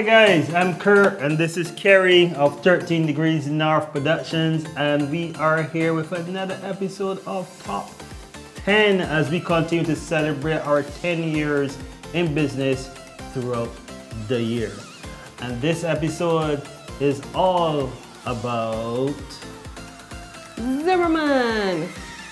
Hi guys, I'm Kurt and this is Kerry of 13 Degrees North Productions, and we are here with another episode of Top 10 as we continue to celebrate our 10 years in business throughout the year. And this episode is all about ZIMMERMAN.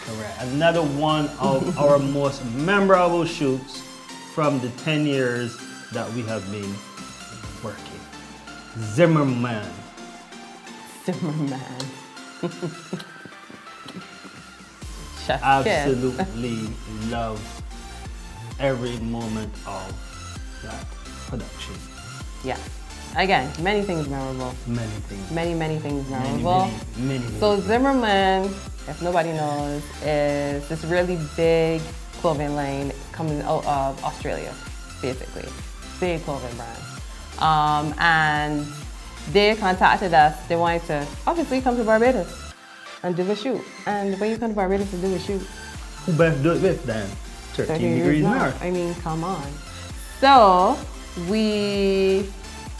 Correct. Another one of our most memorable shoots from the 10 years that we have been working. ZIMMERMAN. ZIMMERMAN. Chef's Absolutely love every moment of that production. Yeah. Again, many things memorable. Many things. Many things memorable. Many. So ZIMMERMAN, if nobody knows, is this really big clothing line coming out of Australia, basically. Big clothing brand. And they contacted us. They wanted to obviously come to Barbados and do a shoot. And when you come to Barbados to do a shoot, Who best do it with then? 13 Degrees North. I mean, come on. So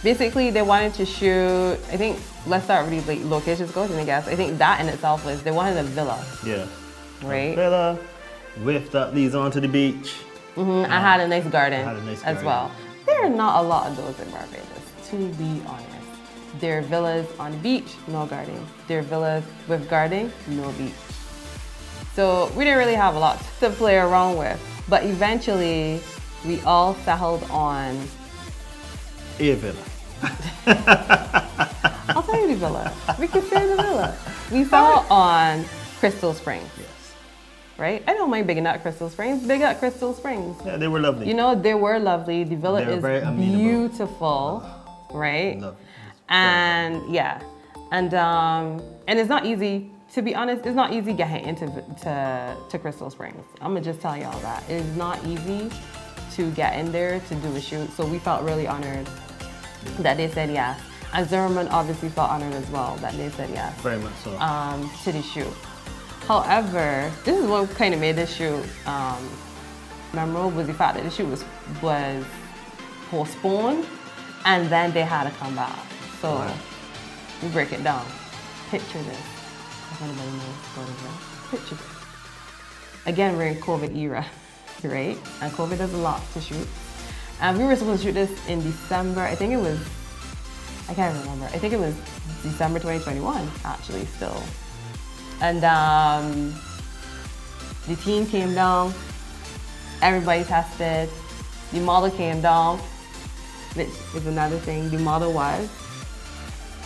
basically they wanted to shoot, I think, let's start with these locations goes, I guess. I think that in itself was, they wanted a villa. Yeah. Right? A villa with that leads onto the beach. I had a nice garden as as well. There are not a lot of those in Barbados, to be honest. There are villas on the beach, no garden. There are villas with garden, no beach. So we didn't really have a lot to play around with. But eventually, we all settled on A villa. I'll tell you the villa. We can say the villa. We settled on Crystal Springs. Yes. Right? I don't mind big up Crystal Springs. Big up Crystal Springs. Yeah, they were lovely. You know, they were lovely. The villa is very amenable. beautiful, right? Lovely. And yeah, and it's not easy. To be honest, it's not easy getting into to Crystal Springs. I'm gonna just tell y'all that it is not easy to get in there to do a shoot. So we felt really honored that they said yes. And ZIMMERMAN obviously felt honored as well that they said yes. Very much so. To the shoot. However, this is what kind of made this shoot memorable, was the fact that the shoot was postponed and then they had to come back. So we break it down. Picture this. If anybody knows what it is. Picture this. Again, we're in COVID era, right? And COVID does a lot to shoot. And we were supposed to shoot this in December. I can't remember. I think it was December 2021, actually, still. And the team came down, everybody tested, the model came down, which is another thing. The model was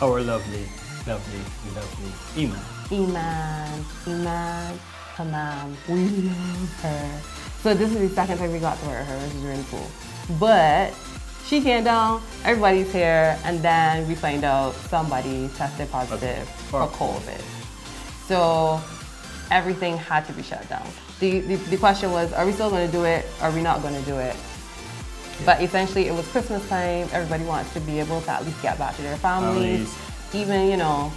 Our lovely Iman. Iman, Hamam. We love her. So this is the second time we got to wear her, which is really cool. But she came down, everybody's here, and then we find out somebody tested positive for COVID. So everything had to be shut down. The question was, are we still going to do it? Are we not going to do it? Yeah. But essentially, it was Christmas time. Everybody wants to be able to at least get back to their families. Even, you know,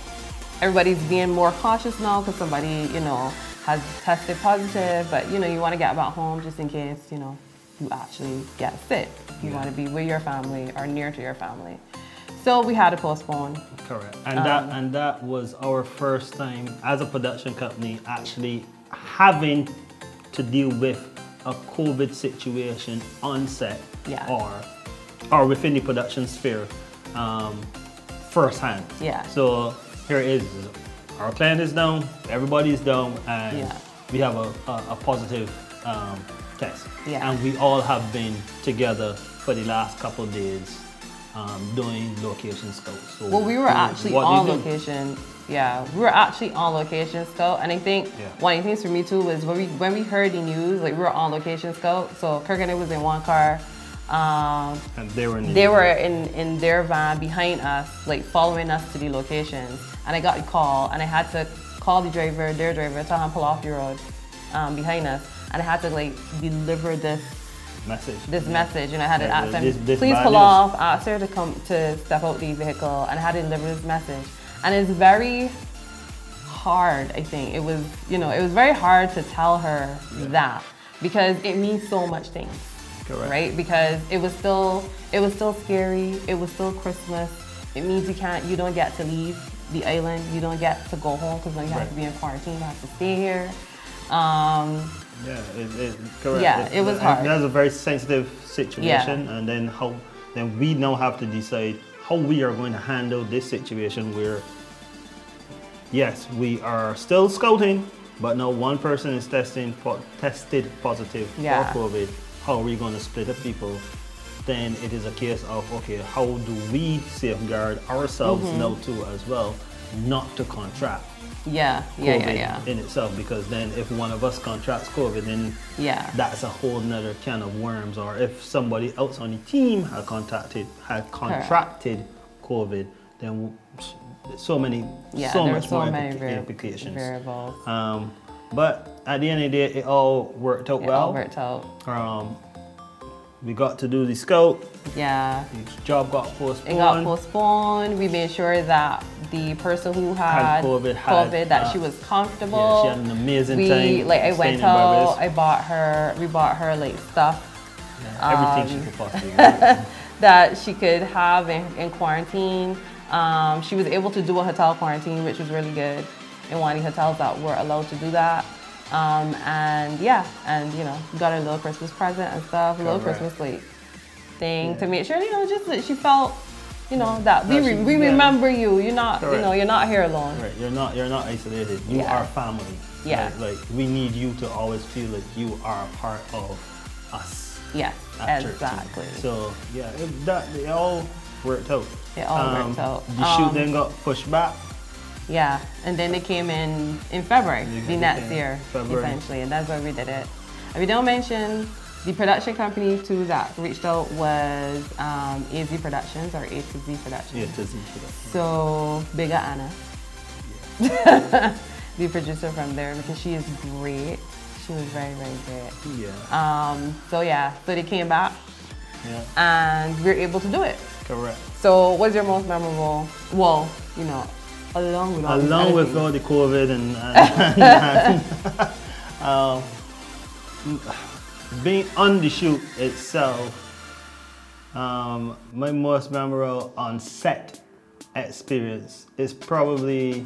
everybody's being more cautious now because somebody, you know, has tested positive. But, you know, you want to get back home just in case, you know, you actually get sick. You want to be with your family or near to your family. So we had to postpone. Correct. And that was our first time as a production company actually having to deal with a COVID situation on set or within the production sphere firsthand. Yeah. So here it is. Our client is down, everybody's down, and we have a positive test. Yeah. And we all have been together for the last couple of days doing location scouts. So well, we were actually on location. Yeah, we were actually on location scout, and I think one of the things for me too was when we heard the news, like we were on location scout. So Kirk and I was in one car. And they were in their van behind us, like following us to the locations. And I got a call, and I had to call their driver, tell him pull off the road behind us, and I had to like deliver this message, and I had to ask them, please pull off, ask her to come to step out the vehicle, and I had to deliver this message. And it's very hard, I think. It was, you know, it was very hard to tell her that because it means so much things. Correct. right? Because it was still scary. It was still Christmas. It means you don't get to leave the island. You don't get to go home because then you have to be in quarantine. You have to stay here. Correct. Yeah, it was hard. That's a very sensitive situation, and then we now have to decide how we are going to handle this situation where, yes, we are still scouting, but now one person is tested positive for COVID. How are we going to split up people? Then it is a case of, okay, how do we safeguard ourselves now too as well, not to contract COVID in itself? Because then if one of us contracts COVID, then that's a whole nother can of worms. Or if somebody else on the team had contracted COVID, then so many implications. Variables. But at the end of the day, it all worked out well. All worked out. We got to do the scout. Yeah. The job got postponed. It got postponed. We made sure that the person who had COVID that she was comfortable. Yeah, she had an amazing time. Like I went out, we bought her like stuff. Yeah, everything she could possibly get. That she could have in quarantine. She was able to do a hotel quarantine, which was really good in one of the hotels that were allowed to do that. And you know, got her a little Christmas present and stuff, a little Christmas like thing to make sure, you know, just that she felt, you know, that we remember you. You're not, you know, you're not here alone. Right. You're not isolated. You are family. Yeah. Like we need you to always feel like you are a part of us. Yeah. Exactly. So yeah, it all worked out. It all worked out. The shoot then got pushed back. Yeah, and then they came in February, the next year, essentially, and that's where we did it. And we don't mention the production company too that reached out was AZ Productions or A to Z Productions. Yeah, to Z Productions. So, bigger Anna, the producer from there, because she is great. She was very, very great. Yeah. So they came back, and we were able to do it. Correct. So, what's your most memorable? Well, you know. Along with all the COVID and being on the shoot itself, my most memorable on set experience is probably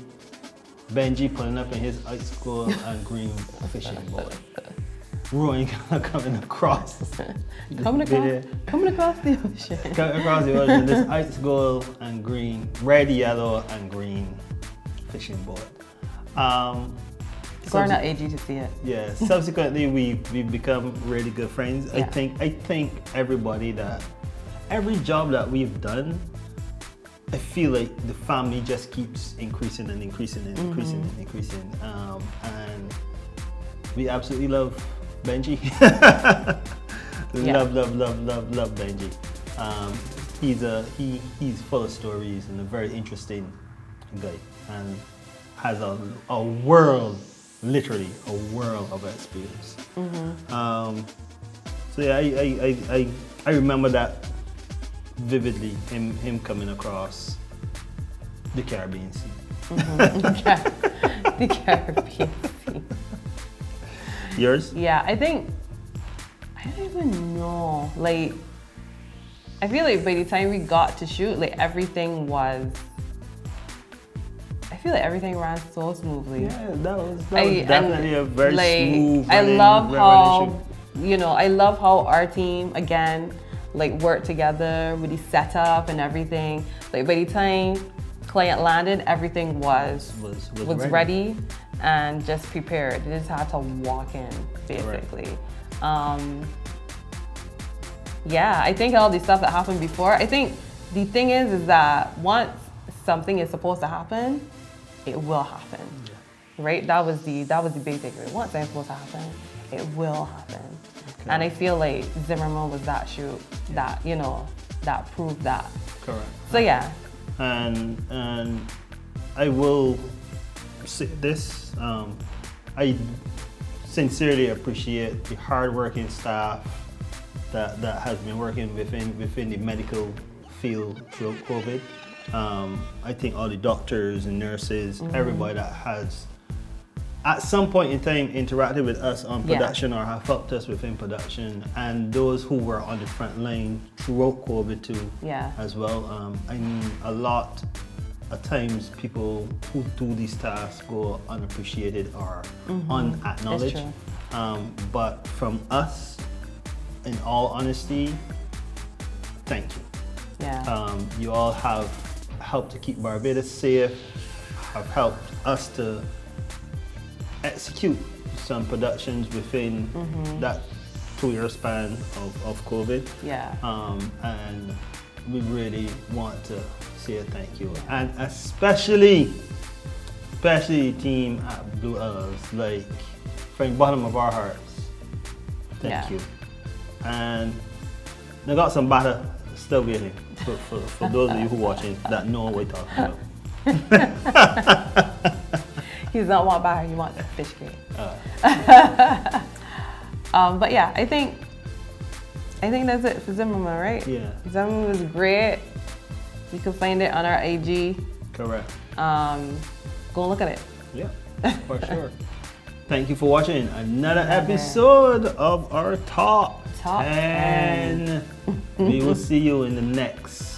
Benji pulling up in his ice cold and green fishing boat, rowing, coming across the ocean. Coming across the ocean, this ice gold and green, red, yellow, and green fishing boat. Going out AG to see it. Yeah. Subsequently, we've become really good friends. Yeah. I think every job that we've done, I feel like the family just keeps increasing and increasing and increasing and increasing. And we absolutely love Benji. Love Benji. He's full of stories and a very interesting guy, and has a world, literally a world of experience. So yeah, I remember that vividly. Him coming across the Caribbean Sea. The Caribbean Sea. Yours? Yeah, I don't even know. Like, I feel like by the time we got to shoot, like everything ran so smoothly. Yeah, that was definitely a very smooth. I love how our team again worked together with the setup and everything. Like by the time client landed, everything was ready and just prepared. They just had to walk in, basically. Yeah, I think all the stuff that happened before, I think the thing is that once something is supposed to happen, it will happen, right? That was the big takeaway. Once something's supposed to happen, it will happen. Okay. And I feel like Zimmerman was that shoot that, you know, that proved that. Correct. So yeah. And I will say this, I sincerely appreciate the hardworking staff that has been working within the medical field through COVID. I think all the doctors and nurses, everybody that has at some point in time interacted with us on Yeah. production or have helped us within production, and those who were on the front line throughout COVID too, Yeah. as well. I mean, a lot of times people who do these tasks go unappreciated or unacknowledged. That's But from us, in all honesty, thank you. Yeah. You all have helped to keep Barbados safe, have helped us to execute some productions within that 2-year span of COVID. Yeah. And we really want to say a thank you. And especially team at Blue Elves, like from the bottom of our hearts, thank you. And they got some batter still waiting for those of you who are watching that know what we're talking about. He doesn't want batter, he wants fish cake. But yeah, I think that's it for Zimmerman, right? Yeah. Zimmerman was great. You can find it on our IG. Correct. Go look at it. Yeah, for sure. Thank you for watching another episode of our Top 10. We will see you in the next